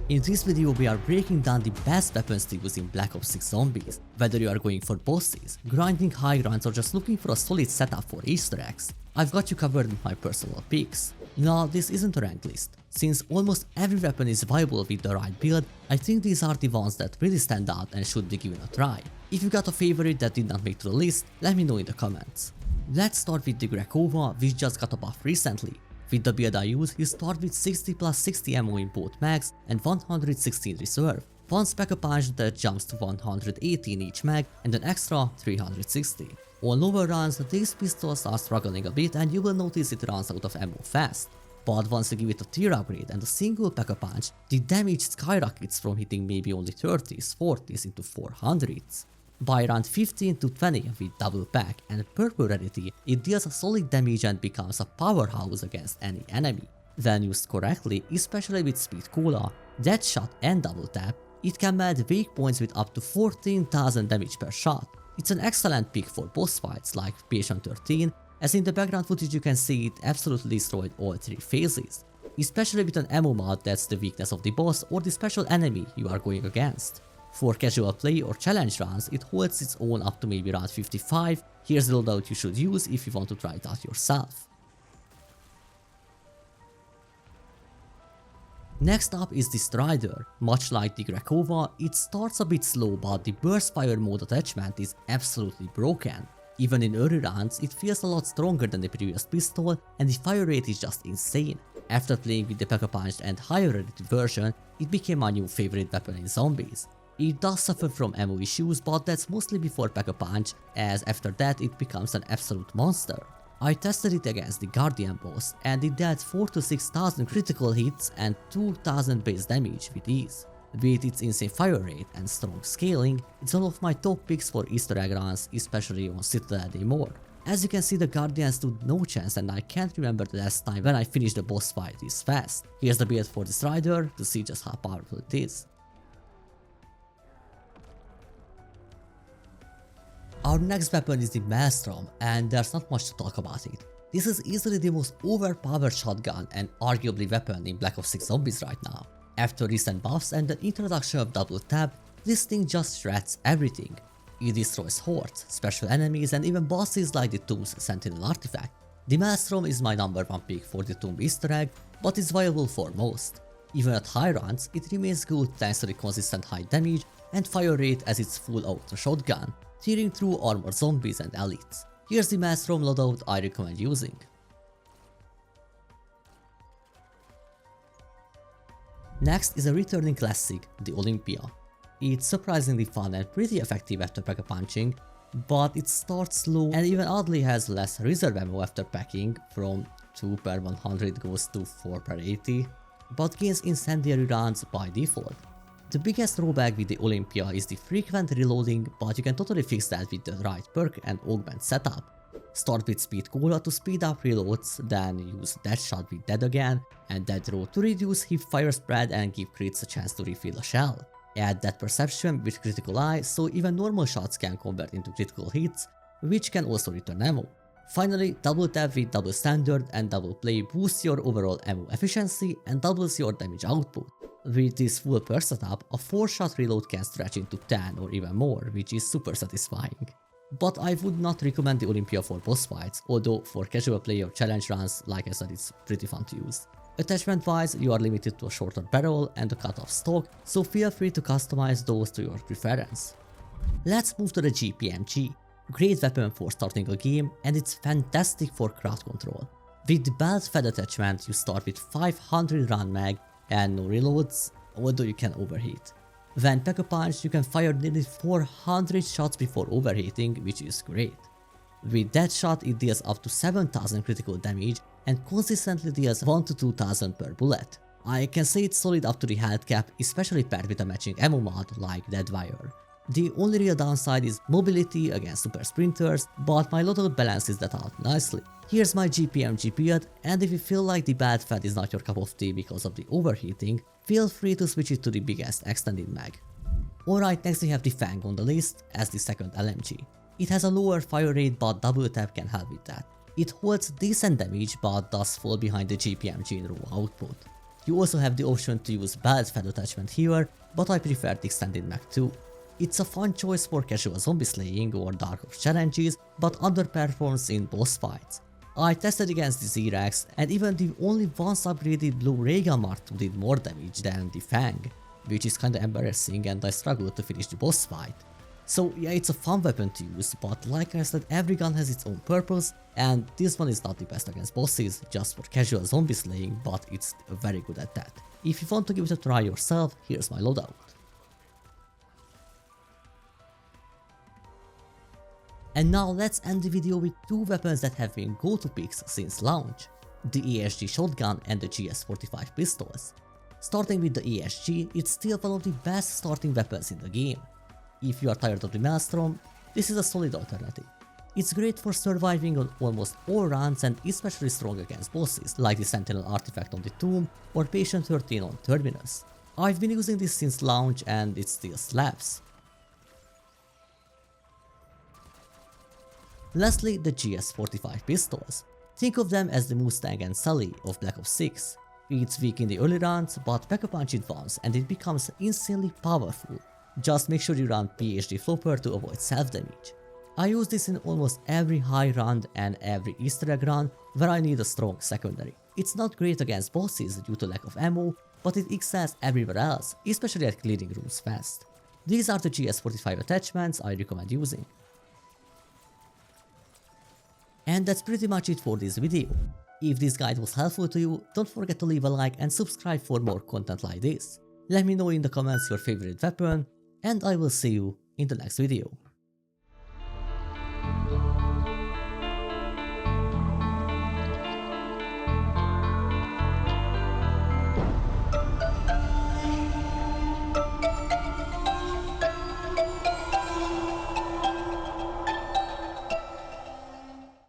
In this video we are breaking down the best weapons to use in Black Ops 6 Zombies, whether you are going for bosses, grinding high runs or just looking for a solid setup for Easter eggs. I've got you covered with my personal picks. Now this isn't a ranked list. Since almost every weapon is viable with the right build, I think these are the ones that really stand out and should be given a try. If you got a favorite that did not make to the list, let me know in the comments. Let's start with the Graova, which just got a buff recently. With the build I use, you start with 60 plus 60 ammo in both mags and 116 reserve, one Specker Punch that jumps to 180 in each mag and an extra 360. On lower runs, these pistols are struggling a bit and you will notice it runs out of ammo fast. But once you give it a tier upgrade and a single Specker Punch, the damage skyrockets from hitting maybe only 30s, 40s into 400s. By round 15 to 20 with double pack and purple rarity, it deals a solid damage and becomes a powerhouse against any enemy. When used correctly, especially with speed cola, deadshot and double tap, it can melt weak points with up to 14,000 damage per shot. It's an excellent pick for boss fights like Patient 13, as in the background footage you can see it absolutely destroyed all three phases. Especially with an ammo mod that's the weakness of the boss or the special enemy you are going against. For casual play or challenge runs, it holds its own up to maybe round 55. Here's the loadout you should use if you want to try it out yourself. Next up is the Strider. Much like the Graova, it starts a bit slow, but the burst fire mode attachment is absolutely broken. Even in early rounds, it feels a lot stronger than the previous pistol and the fire rate is just insane. After playing with the Specker Punch and higher rarity version, it became my new favorite weapon in Zombies. It does suffer from ammo issues, but that's mostly before Specker Punch, as after that it becomes an absolute monster. I tested it against the Guardian boss and it dealt 4 to 6,000 critical hits and 2,000 base damage with ease. With its insane fire rate and strong scaling, it's one of my top picks for Easter egg runs, especially on Citadel Day mode. As you can see, the Guardian stood no chance and I can't remember the last time when I finished the boss fight this fast. Here's the build for the Strider to see just how powerful it is. Our next weapon is the Mastrom, and there's not much to talk about it. This is easily the most overpowered shotgun and arguably weapon in Black Ops 6 Zombies right now. After recent buffs and the introduction of double tap, this thing just shreds everything. It destroys hordes, special enemies and even bosses like the Tomb's Sentinel artifact. The Mastrom is my number one pick for the Tomb Easter egg, but it's viable for most. Even at high runs, it remains good thanks to the consistent high damage and fire rate as its full auto shotgun, tearing through armored zombies and elites. Here's the Mastrom loadout I recommend using. Next is a returning classic, the Olympia. It's surprisingly fun and pretty effective after Specker Punching, but it starts slow and even oddly has less reserve ammo after packing, from 2 per 100 goes to 4 per 80, but gains incendiary rounds by default. The biggest drawback with the Olympia is the frequent reloading, but you can totally fix that with the right perk and augment setup. Start with speed cola to speed up reloads, then use deadshot with dead again, and dead row to reduce hip fire spread and give crits a chance to refill a shell. Add that perception with critical eye so even normal shots can convert into critical hits, which can also return ammo. Finally, double tap with double standard and double play boosts your overall ammo efficiency and doubles your damage output. With this full perk setup, a 4-shot reload can stretch into 10 or even more, which is super satisfying. But I would not recommend the Olympia for boss fights, although for casual play or challenge runs, like I said, it's pretty fun to use. Attachment wise, you are limited to a shorter barrel and a cut-off stock, so feel free to customize those to your preference. Let's move to the GPMG. Great weapon for starting a game, and it's fantastic for crowd control. With the belt fed attachment, you start with 500 round mag and no reloads, although you can overheat. When Specker Punch, you can fire nearly 400 shots before overheating, which is great. With Deadshot, it deals up to 7,000 critical damage and consistently deals 1 to 2,000 per bullet. I can say it's solid up to the health cap, especially paired with a matching ammo mod like Deadwire. The only real downside is mobility against super sprinters, but my loadout balances that out nicely. Here's my GPMG build, and if you feel like the bad fat is not your cup of tea because of the overheating, feel free to switch it to the biggest extended mag. Alright, next we have the Fang on the list as the second LMG. It has a lower fire rate, but double tap can help with that. It holds decent damage but does fall behind the GPMG in raw output. You also have the option to use belt fed attachment here, but I prefer the extended mag too. It's a fun choice for casual zombie slaying or dark ops challenges, but underperforms in boss fights. I tested against the Z-Rex, and even the only once upgraded blue ray gun Mark II did more damage than the Fang, which is kinda embarrassing and I struggled to finish the boss fight. So yeah, it's a fun weapon to use, but like I said, every gun has its own purpose, and this one is not the best against bosses, just for casual zombie slaying, but it's very good at that. If you want to give it a try yourself, here's my loadout. And now let's end the video with two weapons that have been go-to picks since launch, the ESG shotgun and the GS45 pistols. Starting with the ESG, it's still one of the best starting weapons in the game. If you are tired of the Mastrom, this is a solid alternative. It's great for surviving on almost all runs and especially strong against bosses like the Sentinel artifact on the Tomb or Patient 13 on Terminus. I've been using this since launch and it still slaps. Lastly, the GS45 pistols. Think of them as the Mustang and Sully of Black Ops 6. It's weak in the early rounds, but pack a punch it once and it becomes insanely powerful. Just make sure you run PhD Flopper to avoid self-damage. I use this in almost every high run and every Easter egg run where I need a strong secondary. It's not great against bosses due to lack of ammo, but it excels everywhere else, especially at clearing rooms fast. These are the GS45 attachments I recommend using. And that's pretty much it for this video. If this guide was helpful to you, don't forget to leave a like and subscribe for more content like this. Let me know in the comments your favorite weapon, and I will see you in the next video.